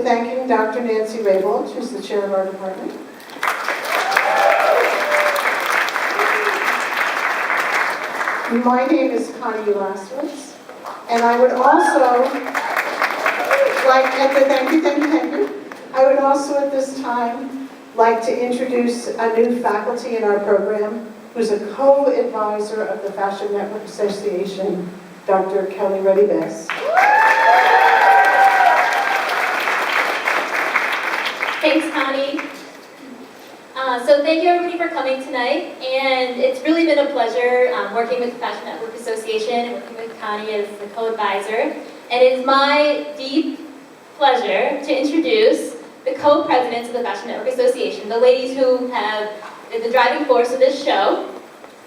thanking Dr. Nancy Raybould, who's the chair of our department. My name is Connie Ulasewicz, and I would also like, thank you. I would also at this time like to introduce a new faculty in our program, who's a co-advisor of the Fashion Network Association, Dr. Kelly Reddy-Bess. Thanks, Connie. So thank you everybody for coming tonight, and it's really been a pleasure working with the Fashion Network Association and working with Connie as the co-advisor. And it is my deep pleasure to introduce the co-presidents of the Fashion Network Association, the ladies who have been the driving force of this show.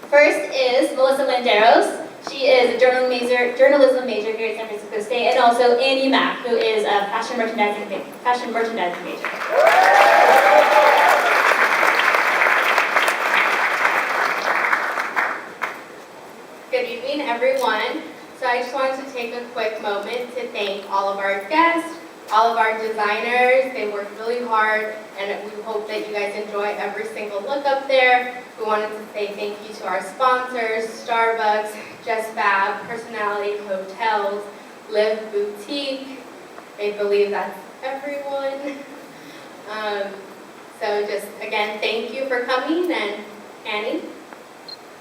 First is Melissa Landeros. She is a journalism major here at San Francisco State, and also Annie Mack, who is a fashion merchandising major. Good evening, everyone. So I just wanted to take a quick moment to thank all of our guests, all of our designers. They worked really hard, and we hope that you guys enjoy every single look up there. We wanted to say thank you to our sponsors, Starbucks, Just Fab, Personality Hotels, Live Boutique. I believe that's everyone. So just, again, thank you for coming, and Annie?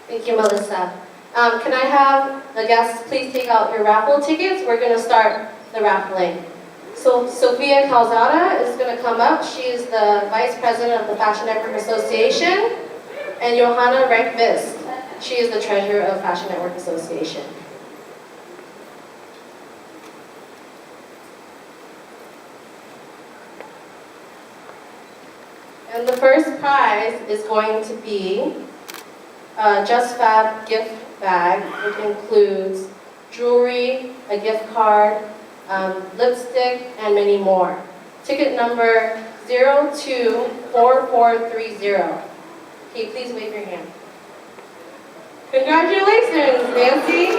Thank you, Melissa. Can I have the guests please take out your raffle tickets? We're going to start the raffling. So Sophia Calzada is going to come up. She is the Vice President of the Fashion Network Association. And Johanna Renkvist. She is the Treasurer of Fashion Network Association. And the first prize is going to be a Just Fab gift bag, which includes jewelry, a gift card, lipstick, and many more. Ticket number 024430. Okay, please wave your hand. Congratulations, Nancy.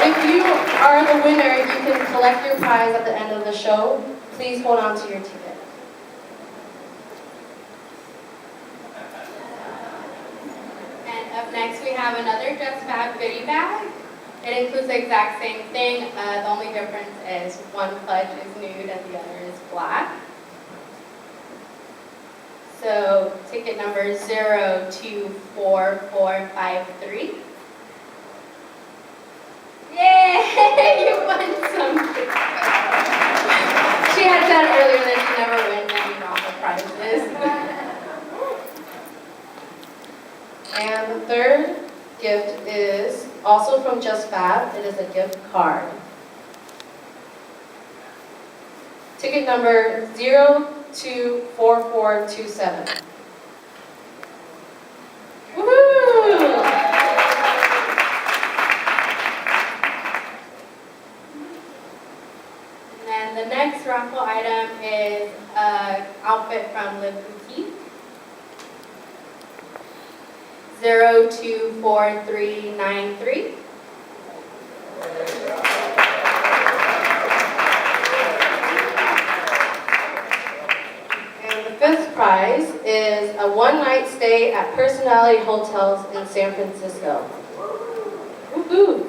If you are the winner, you can collect your prize at the end of the show. Please hold on to your ticket. Up next, we have another Just Fab goodie bag. It includes the exact same thing. The only difference is one pledge is nude and the other is black. So, ticket number 024453. Yay! You won something. She had said earlier that she never wins any raffle prizes. And the third gift is also from Just Fab. It is a gift card. Ticket number 024427. Woohoo! And then the next raffle item is an outfit from Live Boutique. 024393. And the fifth prize is a one-night stay at Personality Hotels in San Francisco. Woohoo!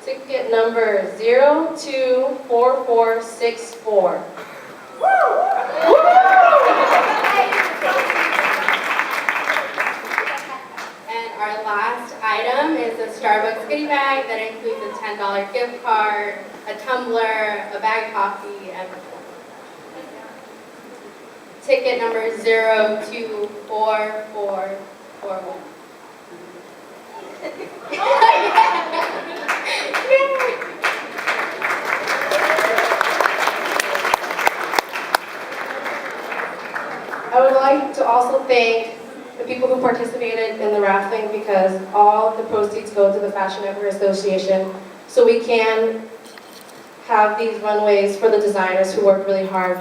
Ticket number 024464. Our last item is a Starbucks goodie bag that includes a $10 gift card, a tumbler, a bag of coffee, and more. Ticket number 024441. I would like to also thank the people who participated in the raffling, because all the proceeds go to the Fashion Network Association, so we can have these runways for the designers who worked really hard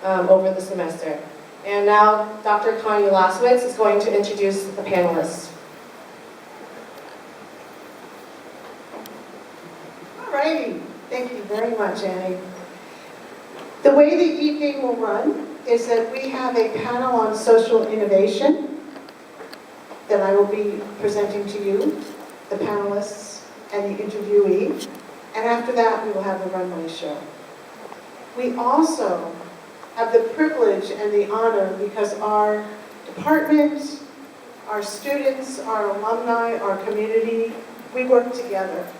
over the semester. And now Dr. Connie Ulasewicz is going to introduce the panelists. All righty. Thank Thank you very much, Annie. The way the evening will run is that we have a panel on social innovation that I will be presenting to you, the panelists and the interviewee. And after that, we will have the runway show. We also have the privilege and the honor because our department, our students, our alumni, our community, we work together.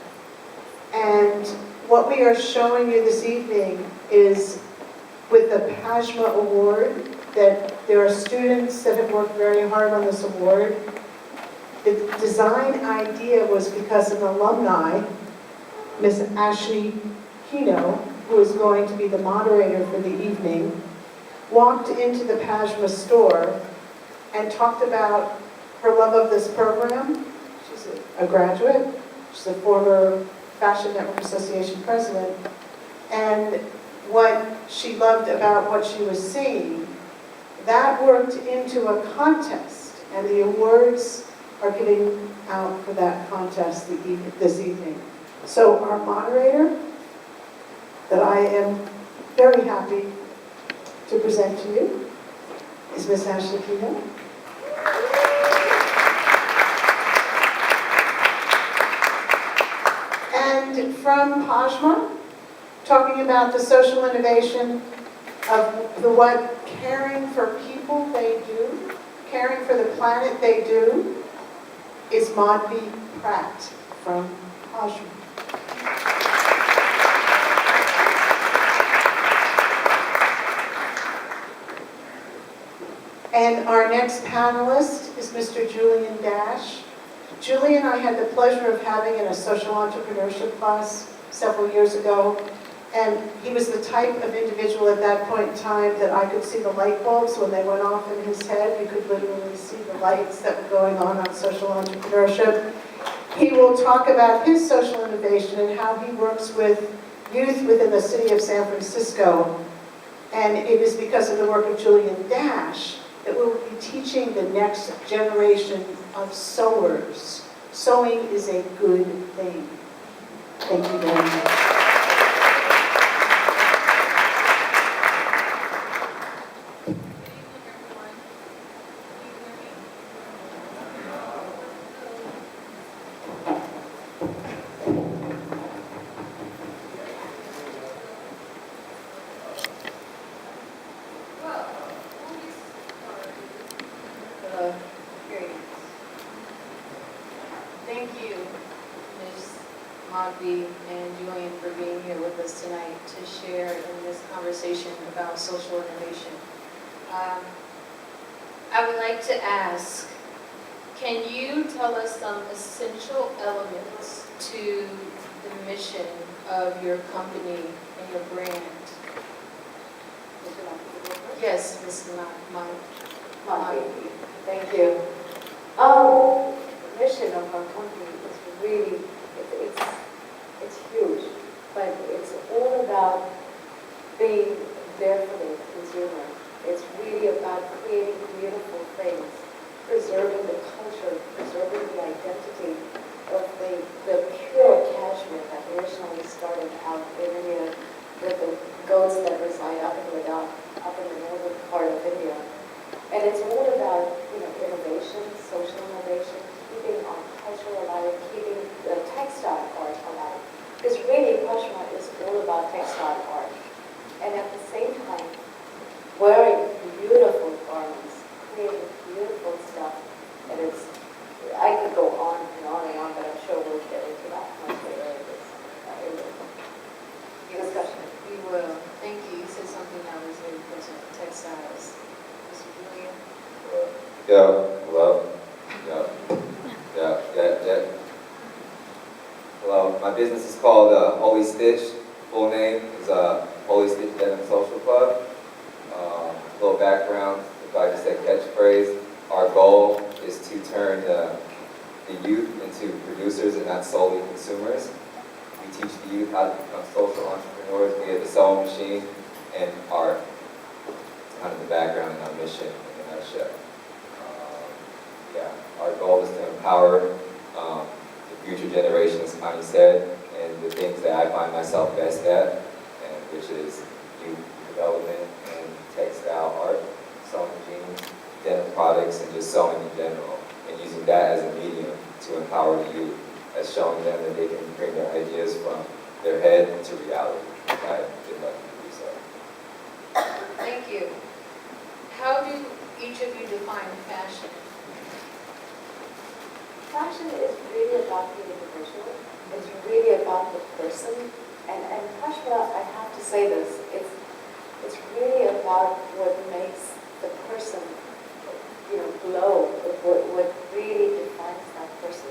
And what we are showing you this evening is with the PASMA Award, that there are students that have worked very hard on this award. The design idea was because an alumni, Miss Ashley Kino, who is going to be the moderator for the evening, walked into the PASMA store and talked about her love of this program. She's a graduate. She's a former Fashion Network Association president. And what she loved about what she was seeing, that worked into a contest. And the awards are giving out for that contest this evening. So our moderator, that I am very happy to present to you, is Miss Ashley Kino. And from PASMA, talking about the social innovation of what caring for people they do, caring for the planet they do, is Maudie Pratt from PASMA. And our next panelist is Mr. Julian Dash. Julian, I had the pleasure of having in a social entrepreneurship class several years ago, and he was the type of individual at that point in time that I could see the light bulbs when they went off in his head. You could literally see the lights that were going on social entrepreneurship. He will talk about his social innovation and how he works with youth within the city of San Francisco. And it is because of the work of Julian Dash that we'll be teaching the next generation of sewers. Sewing is a good thing. Thank you very much. Thank you, Ms. Maudie and Julian, for being here with us tonight to share in this conversation about social innovation. I would like to ask, can you tell us some essential elements to the mission of your company and your brand? Yes, Ms. Maudie. Thank you. The mission of our company is really, it's huge, but it's all about being there for the consumer. It's really about creating beautiful things, preserving the culture, preserving the identity of the pure cashmere that originally started out in India with the goats that reside up in Ladakh, up in the northern part of India. And it's all about, innovation, social innovation, keeping our culture alive, keeping the textile art alive. Because really, Pashma is all about textile art. And at the same time, wearing beautiful garments, creating beautiful stuff. And I could go on and on and on, but I'm sure we'll get into that much later in this discussion. We will. Thank you. You said something that was very important, textiles. Mr. Julian? Hello. Hello, my business is called Holy Stitch. Full name is Holy Stitch Denim Social Club. Little background, if I just say catchphrase, our goal is to turn the youth into producers and not solely consumers. We teach the youth how to become social entrepreneurs via the sewing machine and art. Kind of the background and our mission in a nutshell. Our goal is to empower the future generations, Connie said, and the the things that I find myself best at, and which is youth development and textile art, sewing jeans, denim products, and just sewing in general, and using that as a medium to empower the youth, as showing them that they can bring their ideas from their head into reality. I did like to do so. Thank you. How do each of you define fashion? Fashion is really about the individual. It's really about the person. And Kashmir, I have to say this, it's really about what makes the person, glow, what really defines that person.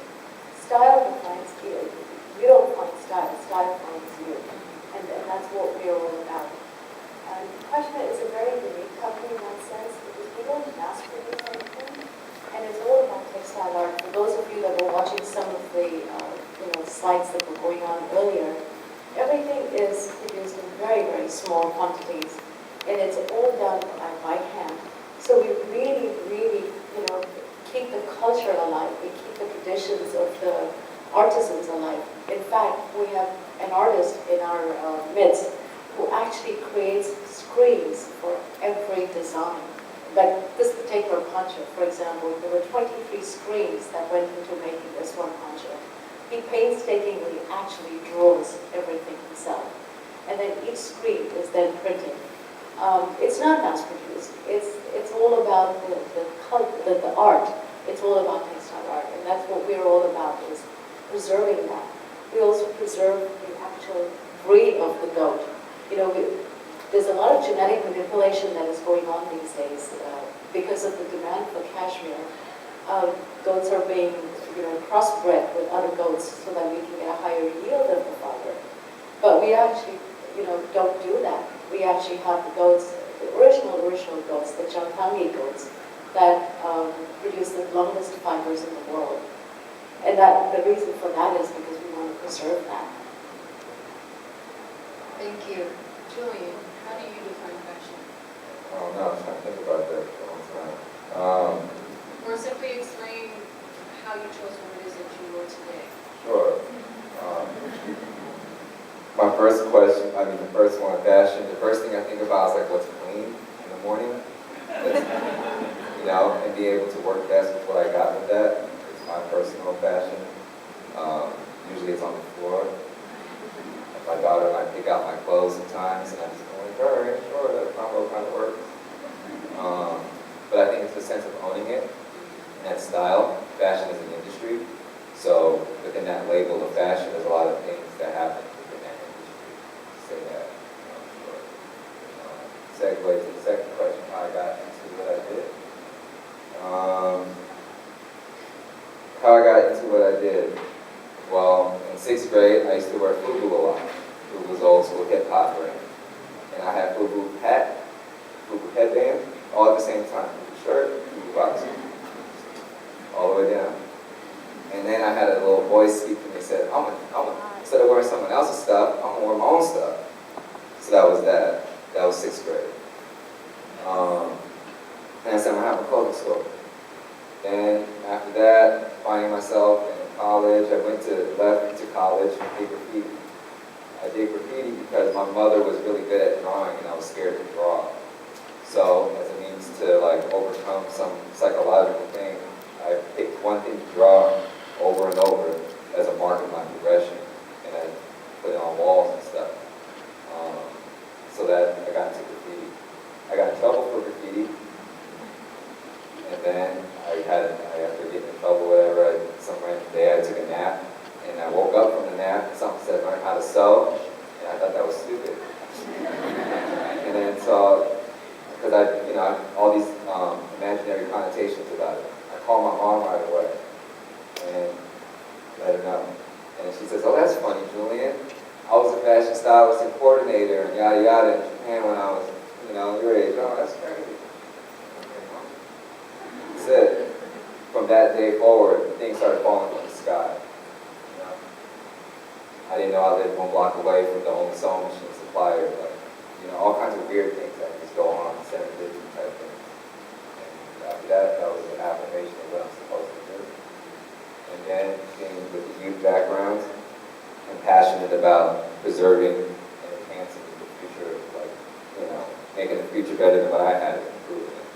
Style defines you. You don't find style, style finds you. And that's what we're all about. And Kashmir is a very unique company in that sense because we don't mass produce anything. And it's all about textile art. For those of you that were watching some of the slides that were going on earlier, everything is produced in very, very small quantities. And it's all done by hand. So we really, really, keep the culture alive. We keep the traditions of the artisans alive. In fact, we have an artist in our midst who actually creates screens for every design. Like this particular poncho, for example, there were 23 screens that went into making this one poncho. He painstakingly actually draws everything himself. And then each screen is then printed. It's not mass produced. It's all about the art. It's all about textile art. And that's what we're all about, is preserving that. We also preserve the actual breed of the goat. There's a lot of genetic manipulation that is going on these days because of the demand for cashmere. Goats are being, crossbred with other goats so that we can get a higher yield of the fiber. But we actually, don't do that. We actually have the goats, the original goats, the Chantangi goats, that produce the longest fibers in the world. And the reason for that is because we want to preserve that. Thank you. Julian, how do you define fashion? Oh no, I was trying to think about that for a long time. Or simply explain how you chose what it is that you wore today. Sure. My first question, the first one, fashion, the first thing I think about is like what's clean in the morning. And being able to work best with what I got with that. It's my personal fashion. Usually it's on the floor. My daughter and I pick out my clothes sometimes, and I just go like, all right, sure, that combo kind of works. But I think it's the sense of owning it and style. Fashion is an industry, so within that label of fashion, there's a lot of things that happen within that industry. Say that. Segue to the second question, how I got into what I did. How I got into what I did. Well, in 6th grade, I used to wear FUBU a lot. FUBU was old school hip hop brand. And I had FUBU hat, FUBU headband, all at the same time. FUBU shirt, FUBU boxer, all the way down. And then I had a little voice speak to me and said, instead of wearing someone else's stuff, I'm gonna wear my own stuff. So that was that. That was 6th grade. And I said, I'm gonna have a clothing store. Then after that, finding myself in college, I left to college and did graffiti. I did graffiti because my mother was really good at drawing and I was scared to draw. So as a means to overcome some psychological thing, I picked one thing to draw over and over as a mark of my progression. And I put it on walls and stuff. So that I got into graffiti. I got in trouble for graffiti. And then after getting in trouble, whatever, some random day I took a nap, and I woke up from the nap, and something said, learn how to sew, and I thought that was stupid. And then so, because all these imaginary connotations about it, I called my mom right away, and let her know. And she says, oh, that's funny, Julian. I was a fashion stylist and coordinator, and yada yada in Japan when I was, your age. Oh, that's crazy. That's it. From that day forward, things started falling from the sky. I didn't know I lived 1 block away from the only sewing machine supplier. All kinds of weird things that just go on, serendipity type things. And after that was an affirmation of what I'm supposed to do. And then being with the youth background and passionate about preserving and enhancing the future, like, making the future better than what I had, improving it.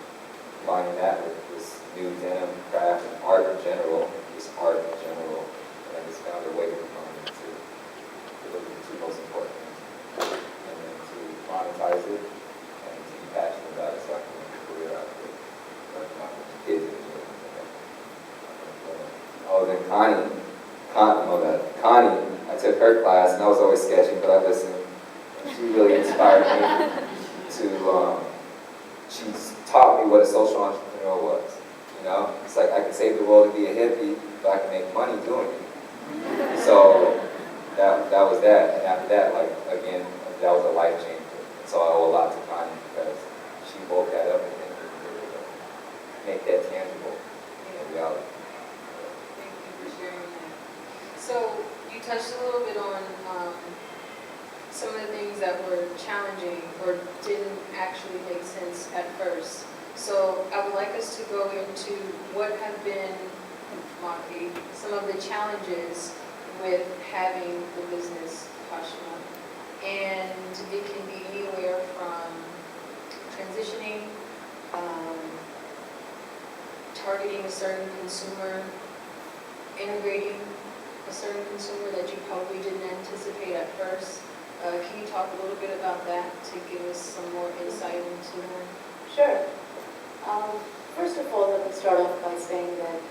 Combining that with this new denim craft and art in general, this art in general, and I just found a way to combine the two. Those are the two most important things. And then to monetize it and to be passionate about it so I can make a career out of it. Like my kids and oh, then Connie, I took her class and I was always sketching, but I listened. She really inspired me to, she's taught me what a social entrepreneur was. It's like I can save the world and be a hippie, but I can make money doing it. So that was that. And after that, like, again, that was a life changer. And so I owe a lot to Connie because she woke that up and make that tangible in reality. Thank you for sharing that. So you touched a little bit on some of the things that were challenging or didn't actually make sense at first. So I would like us to go into what have been, Maki, some of the challenges with having the business Kashima. And it can be anywhere from transitioning, targeting a certain consumer, integrating a certain consumer that you probably didn't anticipate at first. Can you talk a little bit about that to give us some more insight into that? Sure. First of all, let me start off by saying that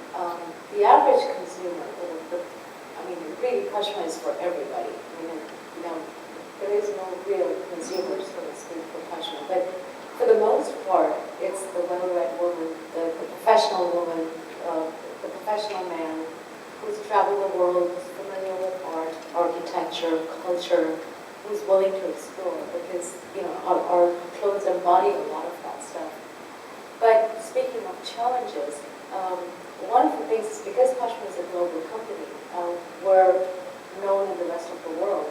the average consumer, really Kashima is for everybody. There is no real consumer, so to speak, for Kashima. But for the most part, it's the well-read woman, the professional woman, the professional man who's traveled the world, who's familiar with art, architecture, culture, who's willing to explore because, our clothes embody a lot of that stuff. But speaking of challenges, one of the things is because Kashima is a global company, we're known in the rest of the world,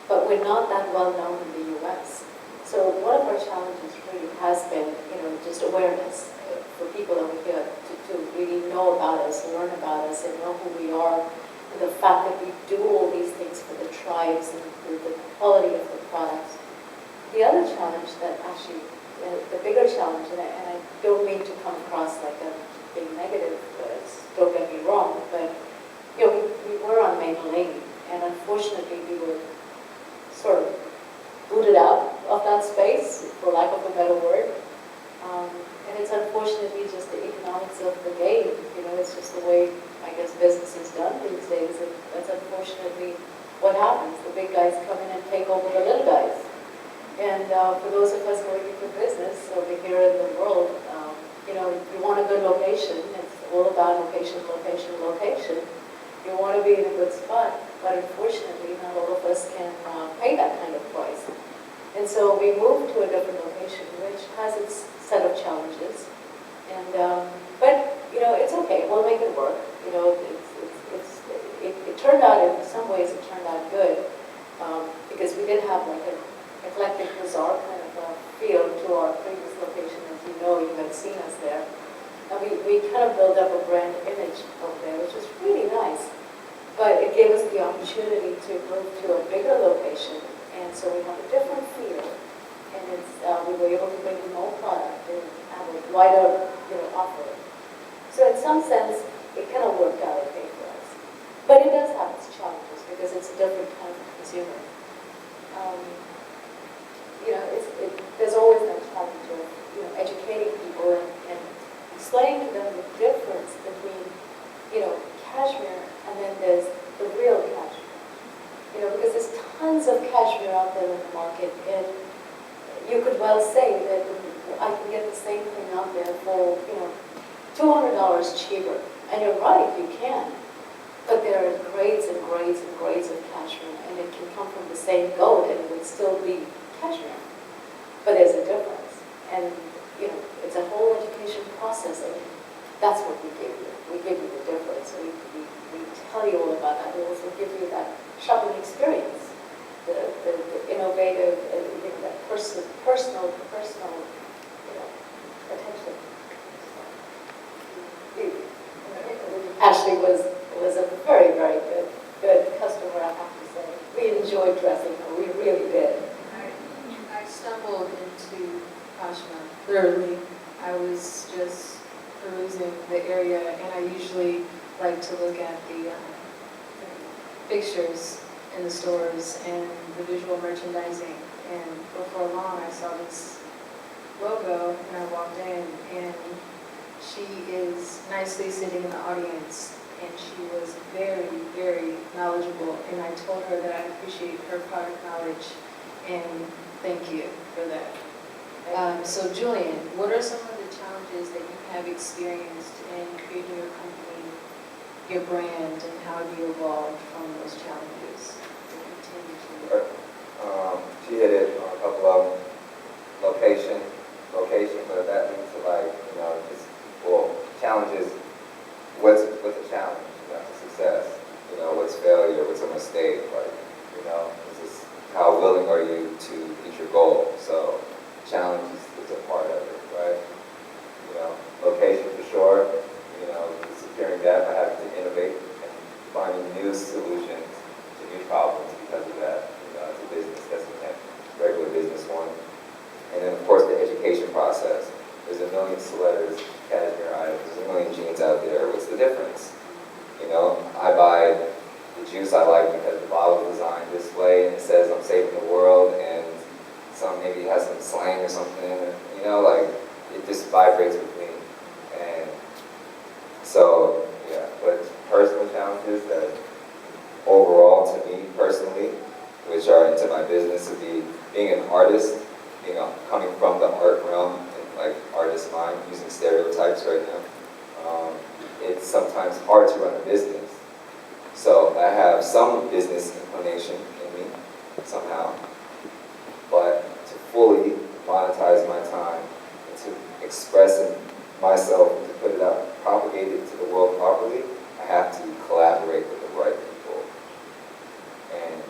but we're not that well known in the US. So one of our challenges really has been, just awareness for people over here to really know about us, learn about us, and know who we are, and the fact that we do all these things for the tribes and the quality of the products. The other challenge that actually, the bigger challenge, and I don't mean to come across like a big negative, don't get me wrong, but we were on Main Lane, and unfortunately we were sort of booted out of that space, for lack of a better word. And it's unfortunately just the economics of the game. It's just the way, I guess, business is done these days, and that's unfortunately what happens. The big guys come in and take over the little guys. And for those of us going into business over here in the world, you want a good location. It's all about location, location, location. You want to be in a good spot, but unfortunately, not all of us can pay that kind of price. And so we moved to a different location, which has its set of challenges. And but it's okay. We'll make it work. It turned out, in some ways, it turned out good because we did have like an eclectic, bizarre kind of feel to our previous location. As you had seen us there. And we kind of built up a brand image over there, which was really nice. But it gave us the opportunity to move to a bigger location, and so we have a different feel. And we were able to bring in more product and have a wider, offering. So in some sense, it kind of worked out okay for us. But it does have its challenges because it's a different kind of consumer. There's always that challenge of educating people and explaining to them the difference between cashmere and then there's the real cashmere. Because there's tons of cashmere out there in the market, and you could well say that I can get the same thing out there for $200 cheaper. And you're right, you can. But there are grades and grades and grades of cashmere, and it can come from the same goat and it would still be cashmere. But there's a difference. And, it's a whole education process, and that's what we give you. We give you the difference. We tell you all about that. We also give you that shopping experience, the innovative, that personal, attention. Ashley was a very, very good customer, I have to say. enjoyed dressing her, we really did. I stumbled into Ashma, literally. I was just perusing the area, and I usually like to look at the fixtures in the stores and the visual merchandising. And before long, I saw this logo, and I walked in, and she is nicely sitting in the audience, and she was very, very knowledgeable, and I told her that I appreciate her product knowledge, and thank you for that. So Julian, what are some of the challenges that you have experienced in creating your company, your brand, and how have you evolved from those challenges? She hit it on a couple of them. Location, but that means to just, well, challenges, what's a challenge, success, what's failure, what's a mistake, is this, how willing are you to reach your goal? So challenge is a part of it, right? Location for sure, securing that by having to innovate and finding new solutions to new problems because of that. As a business, that's a regular business one. And then, of course, the education process. There's a million sweaters, cashmere items, there's a million jeans out there. What's the difference? I buy the juice I like because the bottle is designed this way and it says I'm saving the world, and maybe has some slang or something, it just vibrates with me. And so, yeah, but personal challenges that overall to me personally, which are into my business, would be being an artist, coming from the art realm and artist mind, using stereotypes right now. It's sometimes hard to run a business. So I have some business inclination in me somehow, but to fully monetize my time and to express myself and to put it out, propagate it to the world properly, I have to collaborate with the right people. And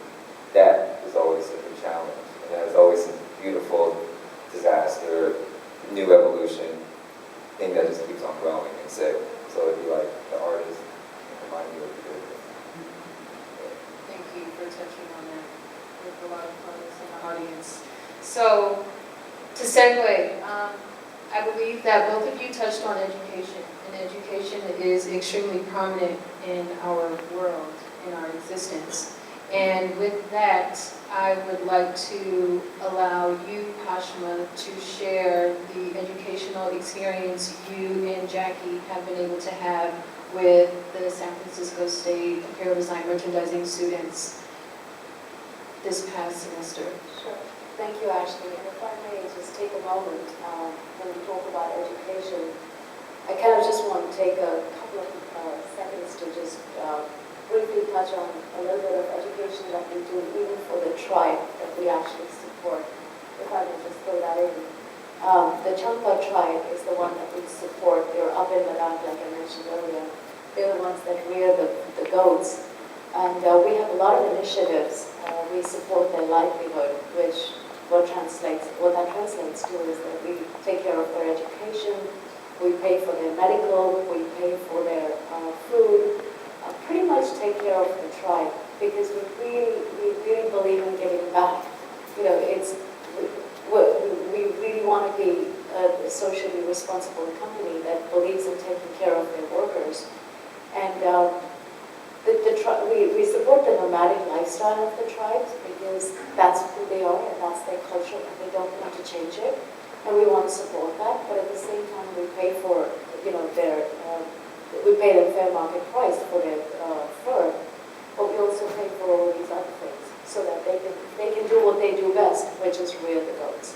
that is always a new challenge. And there's always a beautiful disaster, new evolution, thing that just keeps on growing and so it'd be like the artist remind me of the business. Thank you for touching on that with a lot of focus in the audience. So, to segue, I believe that both of you touched on education, and education is extremely prominent in our world, in our existence. And with that, I would like to allow you, Pashma, to share the educational experience you and Jackie have been able to have with the San Francisco State Apparel Design Merchandising students this past semester. Sure. Thank you, Ashley. And if I may just take a moment when we talk about education, I kind of just want to take a couple of seconds to just briefly touch on a little bit of education that we do even for the tribe that we actually support. If I may just throw that in. The Champa tribe is the one that we support. They're up in Ladakh, like I mentioned earlier. They're the ones that rear the goats. And we have a lot of initiatives. We support their livelihood, which what that translates to is that we take care of their education, we pay for their medical, we pay for their food, pretty much take care of the tribe, because we really believe in giving back. We really want to be a socially responsible company that believes in taking care of their workers. And we support the nomadic lifestyle of the tribes because that's who they are and that's their culture, and they don't want to change it. And we want to support that, but at the same time we pay for we pay them fair market price for their fur, but we also pay for all these other things so that they can do what they do best, which is rear the goats.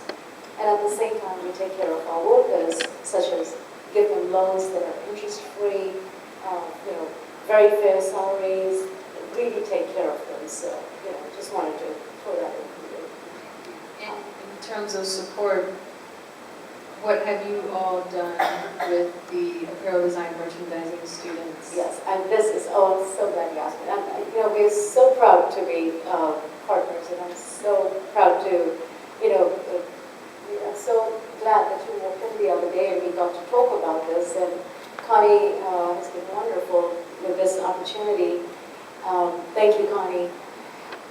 And at the same time, we take care of our workers, such as give them loans that are interest-free, very fair salaries, really take care of them. So, just wanted to throw that in. In terms of support, what have you all done with the apparel design merchandising students? Yes, and I'm so glad you asked me. And, we're so proud to be partners, and I'm so proud to, I'm so glad that you walked in the other day and we got to talk about this. And Connie has been wonderful with this opportunity. Thank you, Connie.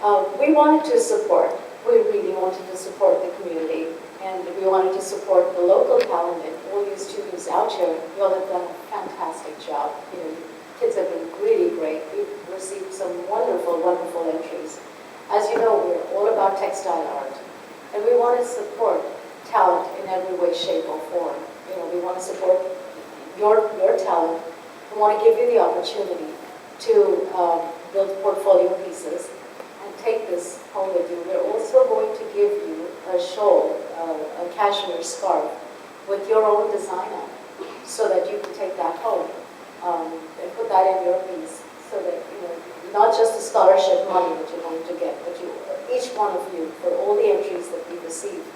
We wanted to support, we really wanted to support the community, and we wanted to support the local talent and all you students out here. You all have done a fantastic job. You know, kids have been really great. We've received some wonderful, wonderful entries. As you know, we're all about textile art, and we want to support talent in every way, shape, or form. You know, we want to support your talent. We want to give you the opportunity to build portfolio pieces and take this home with you. We're also going to give you a shawl, a cashmere scarf with your own design on it, so that you can take that home and put that in your piece, so that, you know, not just the scholarship money that you're going to get, but you, each one of you, for all the entries that we received,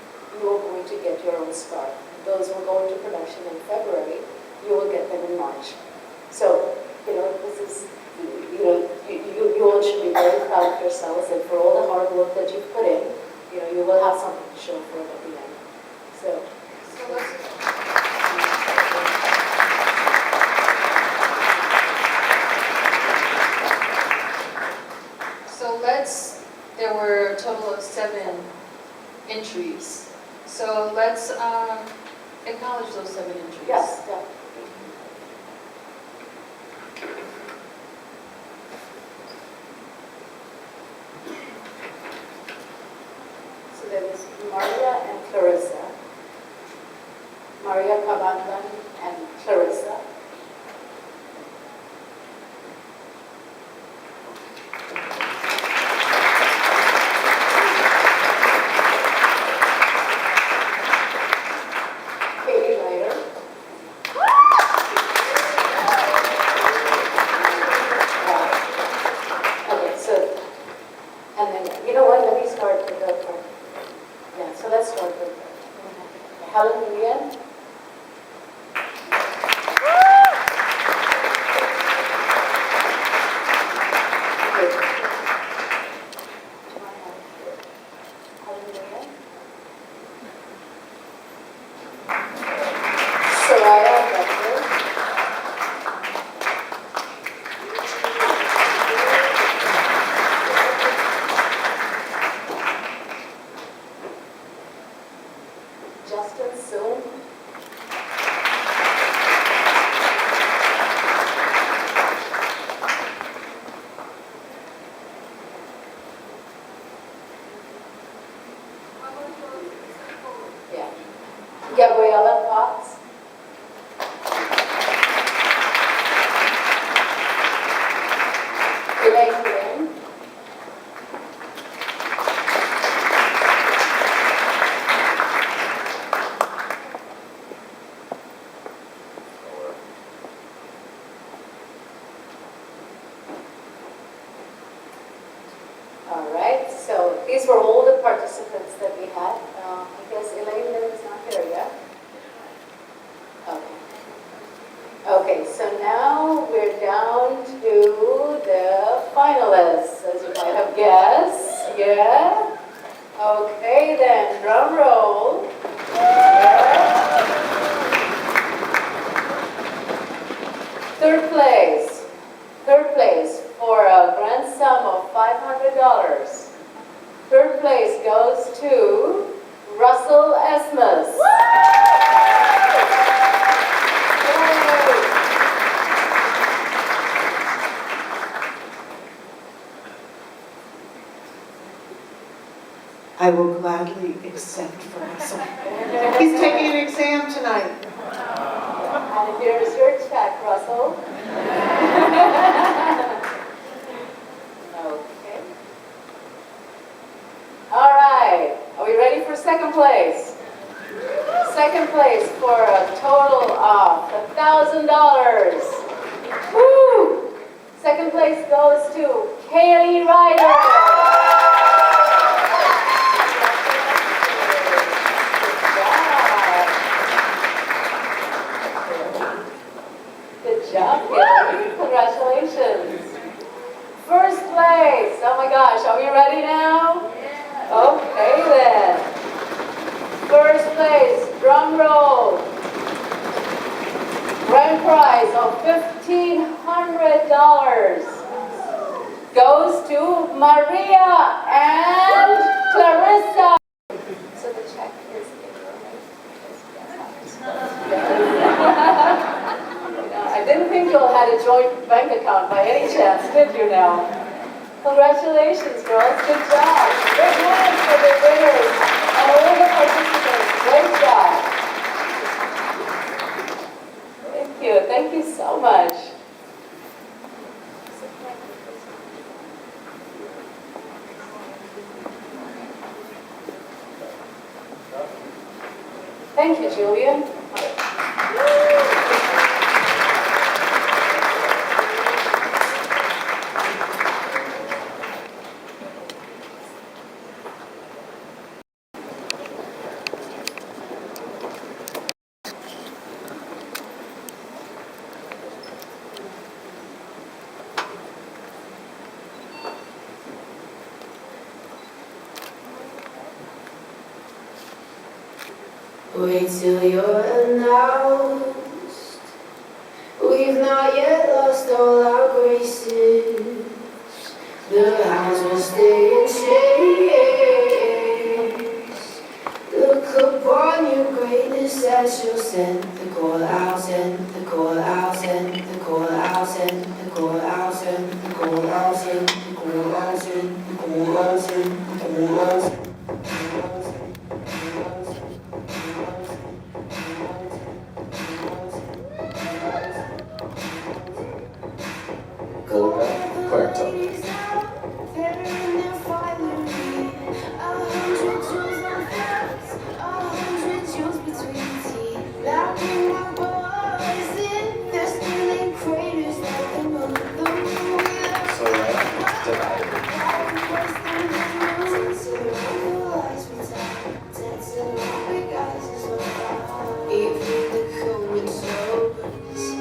you are going to get your own scarf. Those will go into production in February. You will get them in March. So, you know, this is, you know, you all should be very proud of yourselves, and for all the hard work that you've put in, you know, you will have something to show for it at the end. So there were a total of 7 entries. So let's acknowledge those 7 entries. yes, yeah. So there was Maria and Clarissa. Maria Cabandan and Clarissa. Katie Ryder. Okay, so, and then, you know what, let me start with the, yeah, so let's start with Helen Nguyen. Soraya Becker. Justin Soon. Yeah. Gabriela Potts. Elaine Lynn. All right, so these were all the participants that we had. I guess Elaine Lynn is not here yet. Okay. Okay, so now we're down to the finalists, as you might have guessed. Yeah? Okay, then, drum roll. Yeah. Third place for a grand sum of $500. Third place goes to Russell Esmus. I will gladly accept for Russell. He's taking an exam tonight. And here's your check, Russell. Okay. All right. Are we ready for second place? Second place for a total of $1,000. Woo! Second place goes to Kaylee Ryder. Good job, Kaylee. Congratulations. First place. Oh my gosh, are we ready now? Okay then. First place, drum roll. Grand prize of $1,500. goes to Maria and Clarissa. So the check is in your I didn't think you all had a joint bank account by any chance, did you now? Congratulations, girls. Good job. Big hands for the winners and all the participants. Great job. Thank you. Thank you so much. Thank you, Julian. Wait till you're announced. We've not yet lost all our graces. The hounds will stay in chase. Look upon your greatness as you'll send the call out, send the call out, send the call out, send the call out, send the call out, send the call out, send the call out, send the call out. Puerto.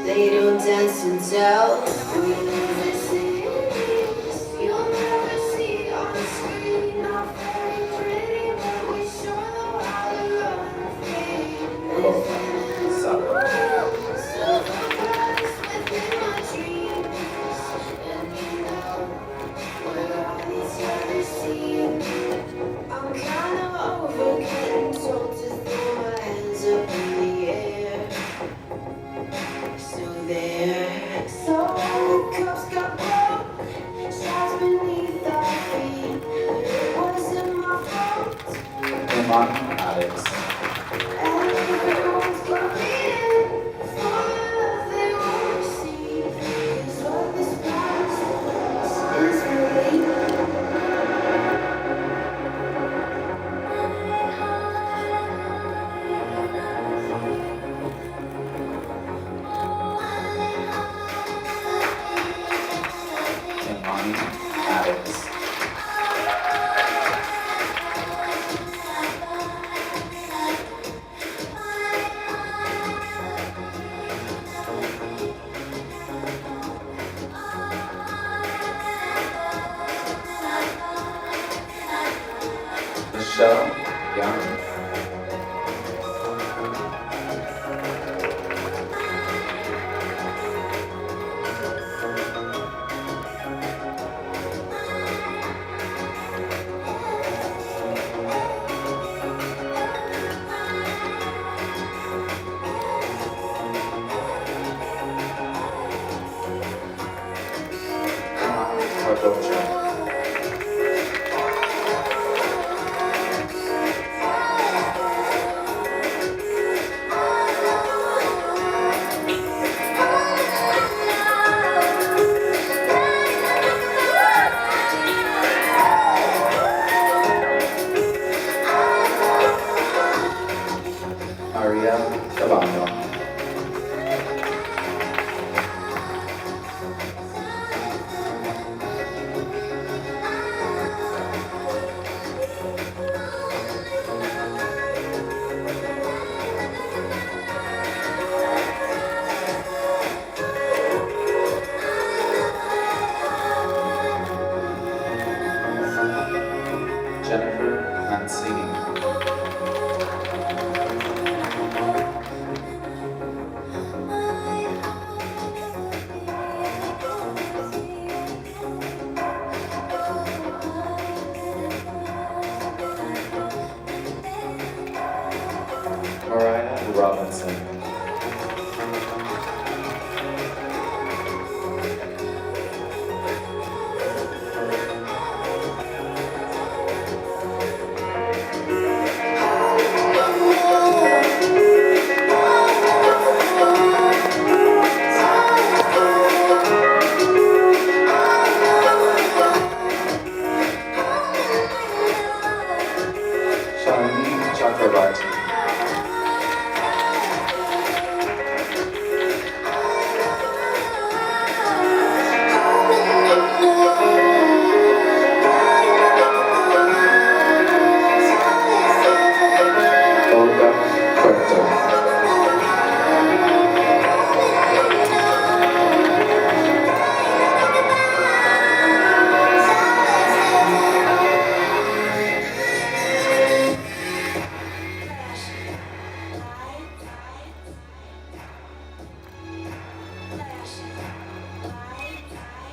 They don't dance and tell. You'll never see on the screen. Not very pretty, but we sure know how to run So within my dreams, and you know what all these others see. I'm kind of over getting told to throw my hands up in the air. So there, so the cups got broke, shards beneath our feet. It wasn't my fault. Come on, Alex. And everyone's competing for the love they won't receive. 'Cause what this promise is really. Come on, Alex. Michelle Young. Porto.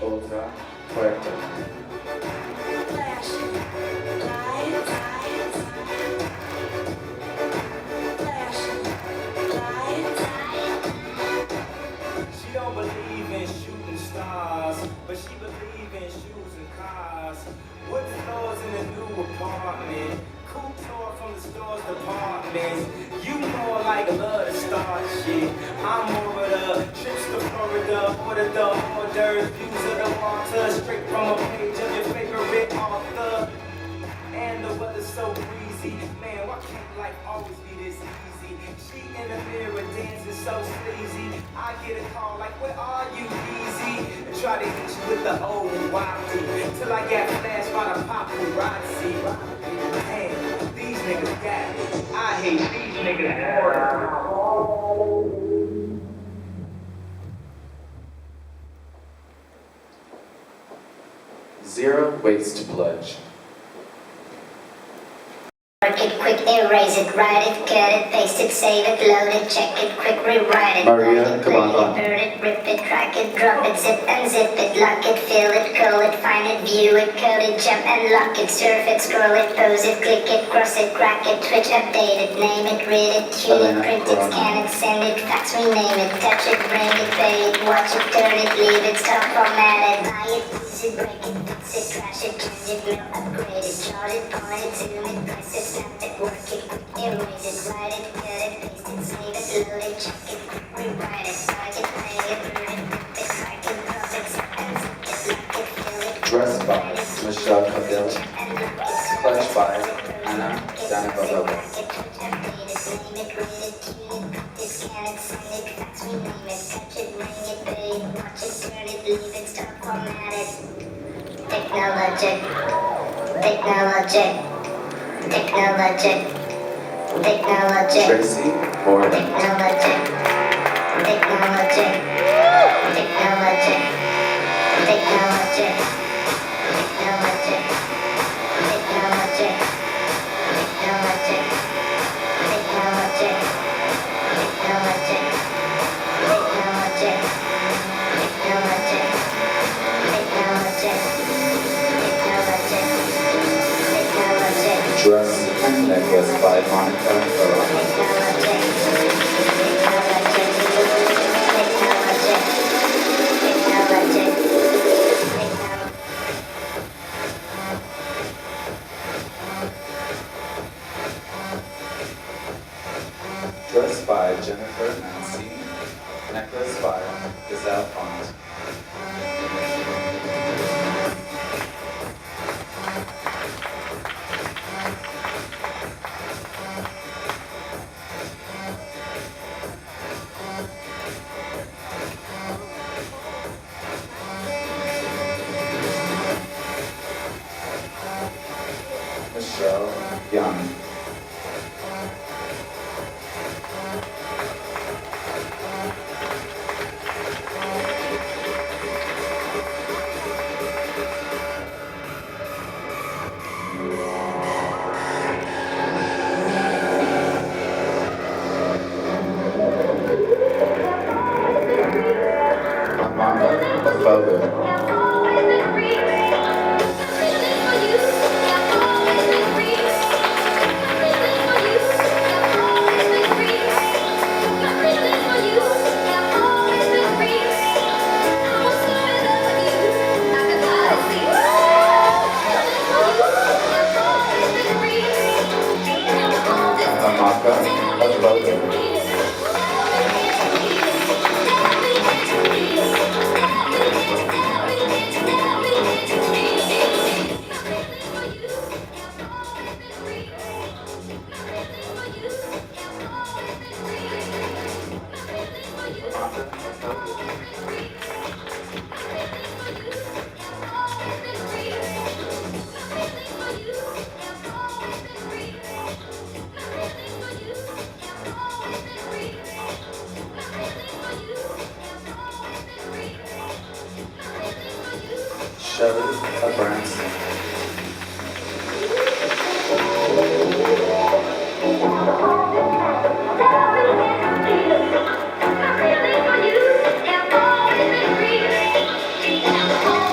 otra puerta. She don't believe in shooting stars, but she believe in shoes and cars. Wood floors in the new apartment, coupe tour from the store's departments. You more like love to start shit. I'm over the trips to Florida, order the hors d'oeuvres, views of the water, straight from a page of your favorite author. And the weather's so breezy, man, why can't life always be this easy? She in the mirror dancing so sleazy. I get a call like, where are you, easy? And try to hit you with the old wapty, till I get flashed by the paparazzi. Man, these niggas got it. I hate these niggas more. Zero waste pledge. Work it, quick, erase it, write it, cut it, paste it, save it, load it, check it, quick, rewrite it. Maria, Plug it, come play on, it, on. burn it, rip it, drag it, drop it, zip and zip it, lock it, fill it, call it, find it, view it, code it, jump and lock it, surf it, scroll it, pose it, click it, cross it, crack it, twitch, update it, name it, read it, tune it, Elena, print it, Corona. scan it, send it, fax, rename it, touch it, bring it, pay it, watch it, turn it, leave it, stop, format it, buy it, use it, break it, fix it, trash it, change it, mail, upgrade it, chart it, point it, zoom it, press it, snap it, work it, erase it, write it, cut it, paste it, save it, load it, check it, rewrite it, plug it, play it, burn it, rip it, crack it, drop it, zip and zip it, lock it, fill it, Dress by Michelle Cadell. Pledge by Anna Danilova. Technologic, technologic, technologic, technologic. Tracy Morgan. Technologic, technologic, technologic, technologic, technologic, technologic, technologic, technologic, technologic, technologic, technologic, technologic, Dress and necklace by Monica Ferrara. Dress by Jennifer Nancy. Necklace by Gazelle Font. Michelle Young. Amanda Fogo. Amaka Fogo. Shelly Abranson. Thank you.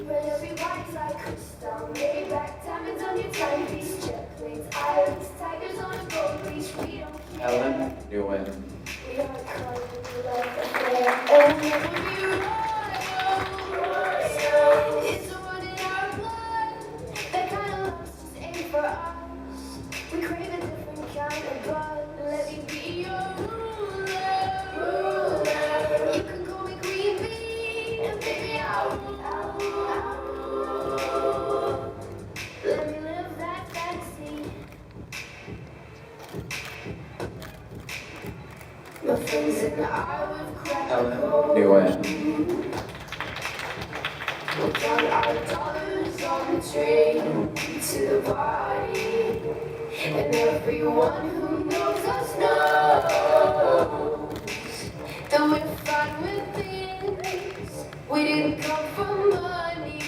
But everybody's like crystal, Maybach, diamonds on your timepiece, jet planes, islands, tigers on a gold leash. We don't care. Helen Nguyen. We are calling you like a flare, and never be royal. It's one in our blood. That kind of love's just ain't for us. We crave a different kind of buzz. Let me be your ruler. You can call me Queen Bee, and baby I'll rule. Let me live that fantasy. My friends and I would crack Helen Nguyen. We'll count our dollars on the train to the party. And everyone who knows us knows that we're fine with this. We didn't come for money.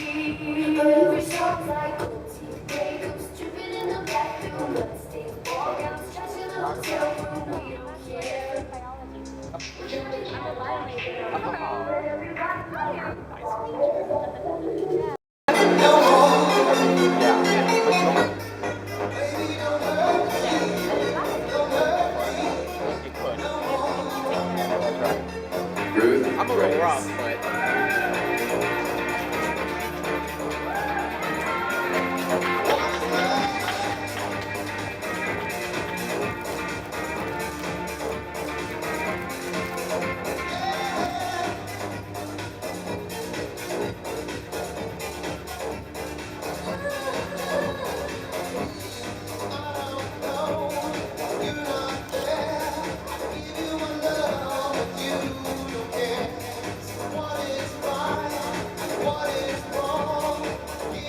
But every song's like gold teeth, breakups dripping in the bathroom, bloodstains, ball gowns, trash in the hotel room. We don't care. Ruth I'm a little rough, Grace. but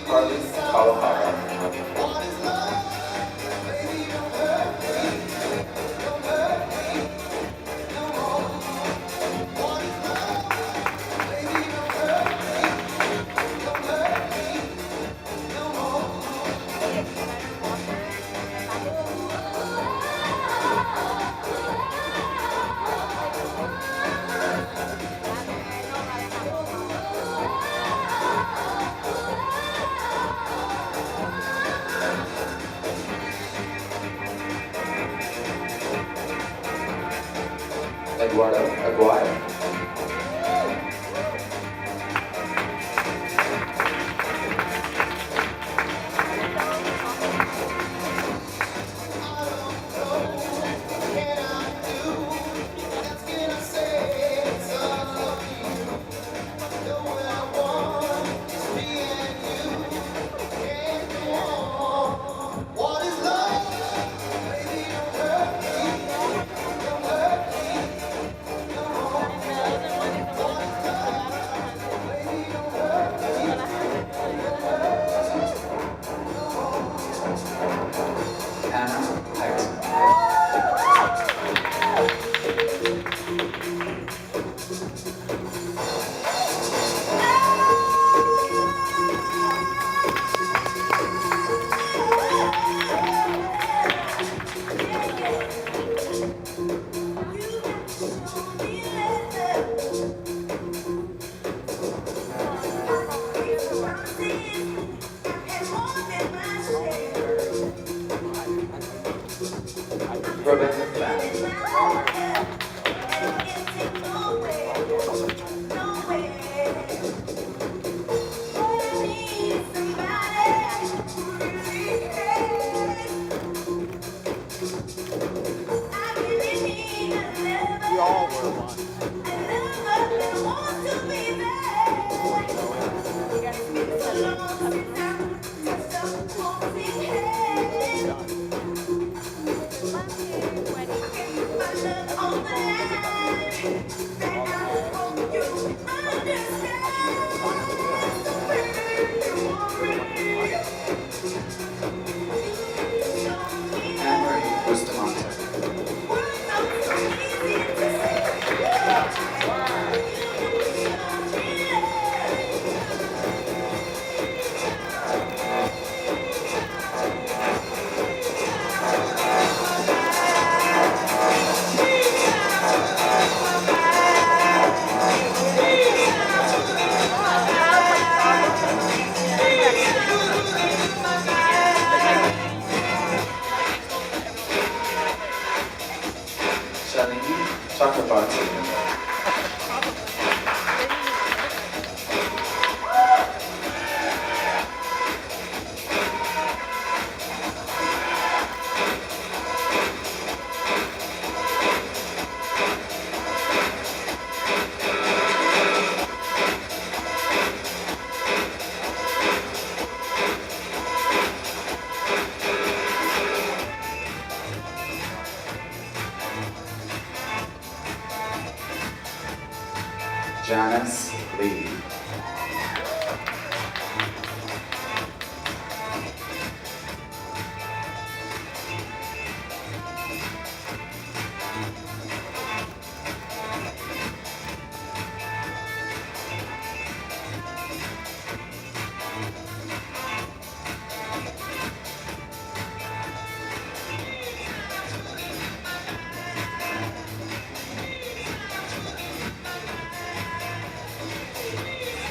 Carly Kalahara. Eduardo Aguirre.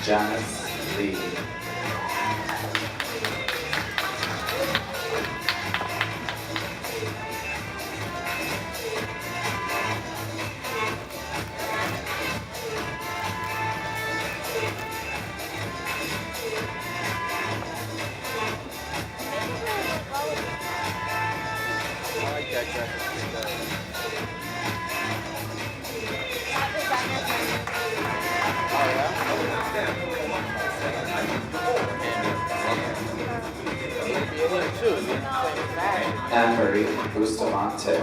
Janice Lee. I like that graphic. Oh yeah? Anne-Marie Bustamante.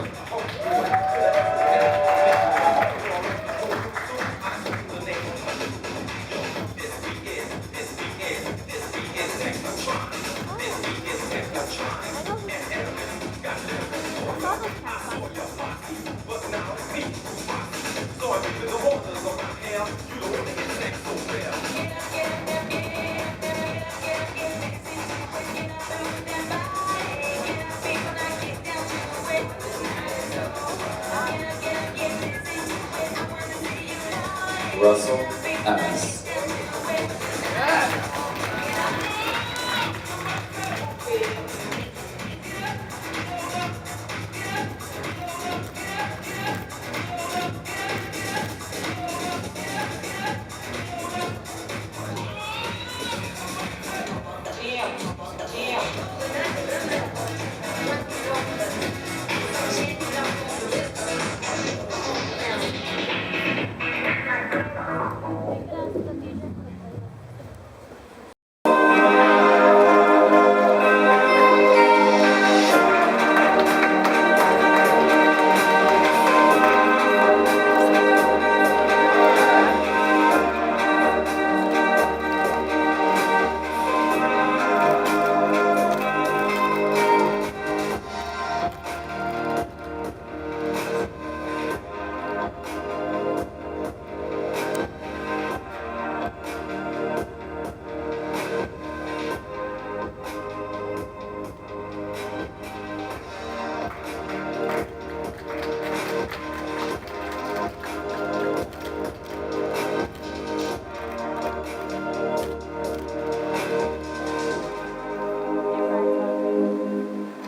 Russell Emmis.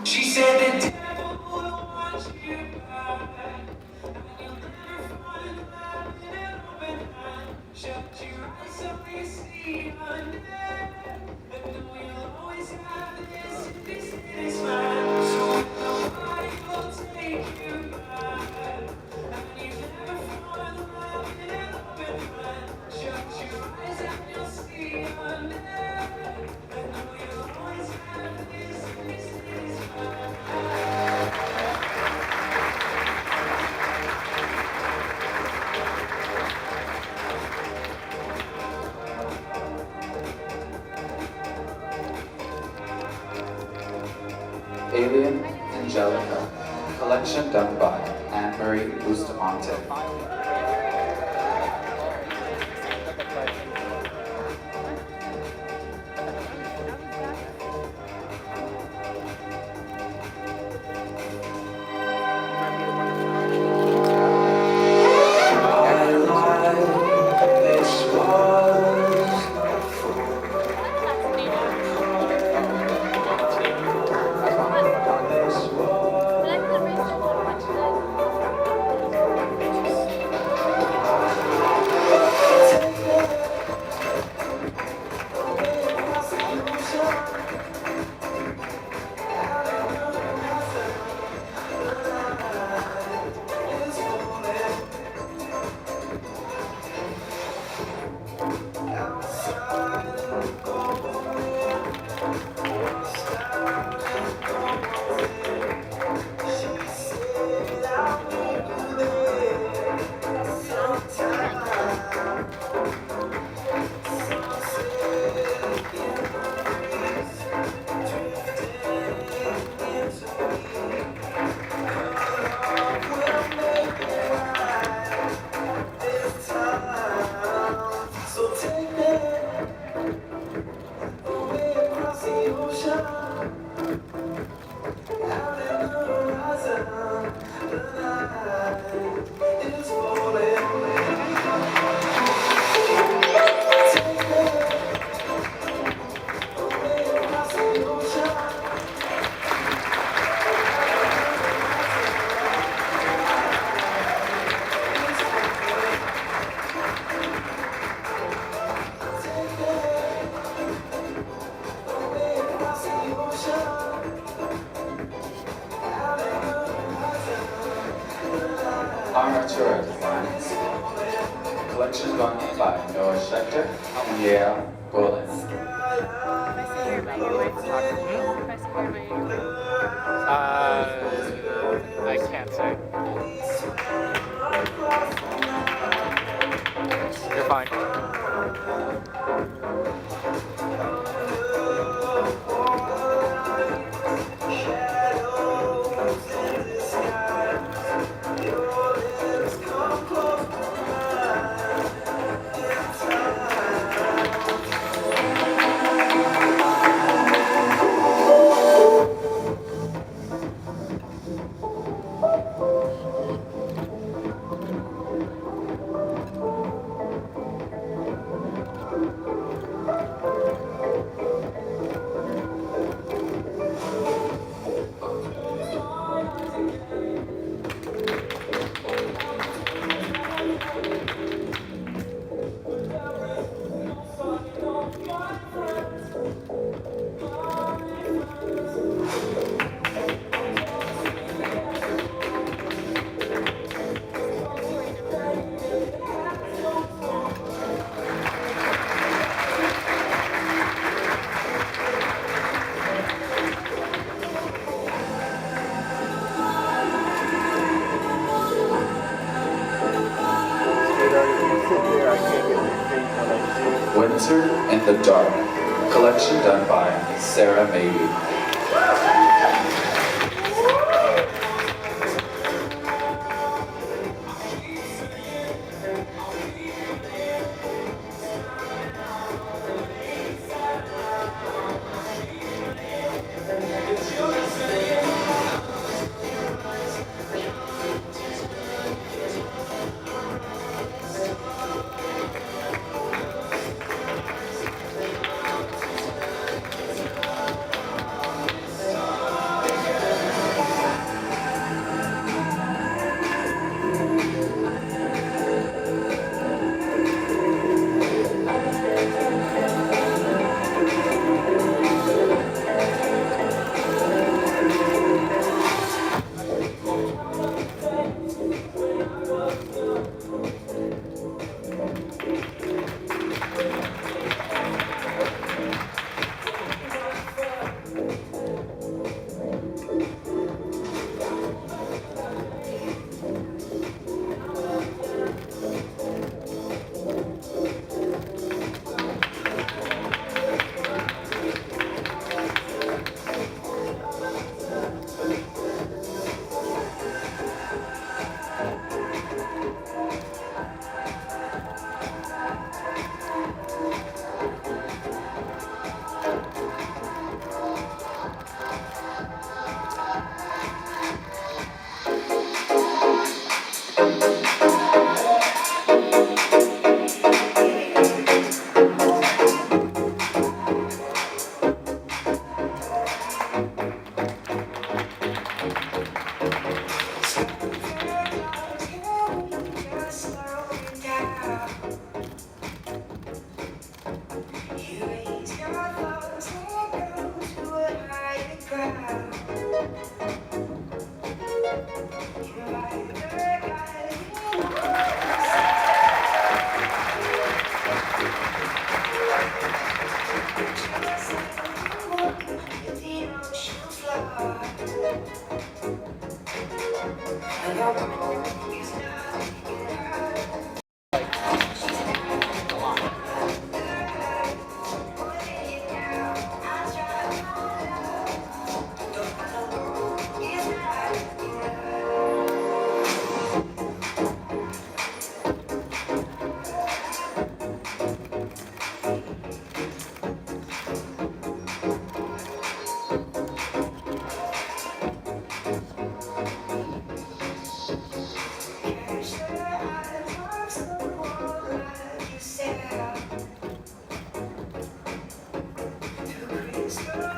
She said the devil will want you back, and you'll never find love in an open hand. Shut your eyes so you see under, but know you'll always have this if you satisfied. So nobody will take you back, and you never find love in an open hand. Shut your eyes and you'll see under, but know you'll always have this if you satisfied. Alien Angelica. Collection done by Anne-Marie Bustamante. I can't say. You're fine. Winter in the Dark, collection done by Sarah Maybe. Crystal